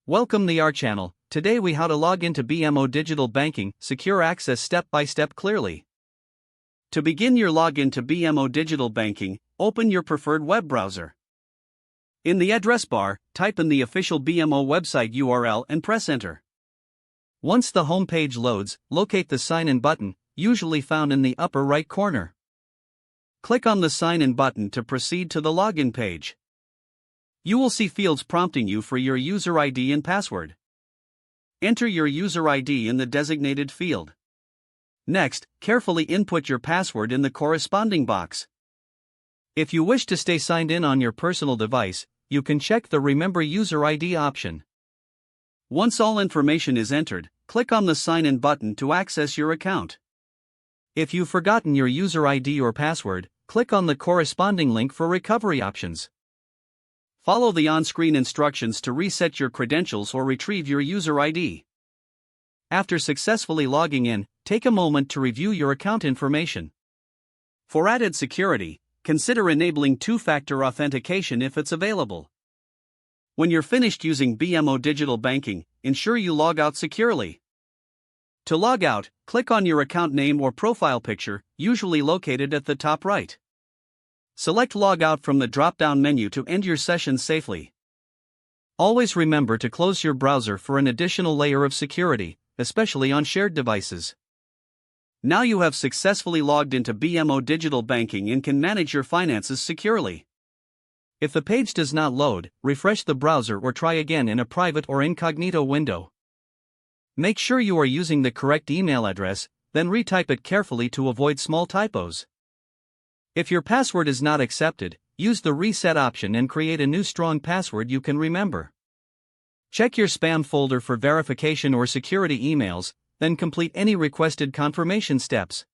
Welcome to our channel. Today we how to log into BMO digital banking, secure access step by step clearly. To begin your login to BMO digital banking, open your preferred web browser. In the address bar, type in the official BMO website URL and press enter. Once the home page loads, locate the sign in button, usually found in the upper right corner. Click on the sign in button to proceed to the login page. You will see fields prompting you for your user ID and password. Enter your user ID in the designated field. Next, carefully input your password in the corresponding box. If you wish to stay signed in on your personal device, you can check the Remember User ID option. Once all information is entered, click on the Sign In button to access your account. If you've forgotten your user ID or password, click on the corresponding link for recovery options. Follow the on-screen instructions to reset your credentials or retrieve your user ID. After successfully logging in, take a moment to review your account information. For added security, consider enabling two-factor authentication if it's available. When you're finished using BMO digital banking, ensure you log out securely. To log out, click on your account name or profile picture, usually located at the top right. Select Log Out from the drop-down menu to end your session safely. Always remember to close your browser for an additional layer of security, especially on shared devices. Now you have successfully logged into BMO digital banking and can manage your finances securely. If the page does not load, refresh the browser or try again in a private or incognito window. Make sure you are using the correct email address, then retype it carefully to avoid small typos. If your password is not accepted, use the reset option and create a new strong password you can remember. Check your spam folder for verification or security emails, then complete any requested confirmation steps.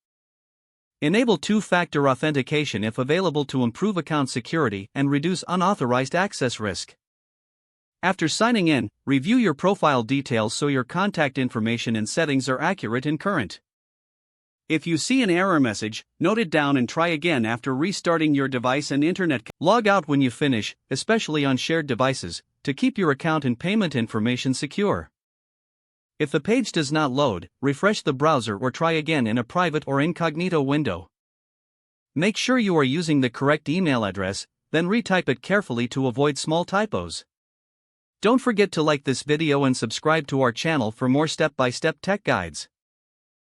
Enable two-factor authentication if available to improve account security and reduce unauthorized access risk. After signing in, review your profile details so your contact information and settings are accurate and current. If you see an error message, note it down and try again after restarting your device and internet. Log out when you finish, especially on shared devices, to keep your account and payment information secure. If the page does not load, refresh the browser or try again in a private or incognito window. Make sure you are using the correct email address, then retype it carefully to avoid small typos. Don't forget to like this video and subscribe to our channel for more step-by-step tech guides.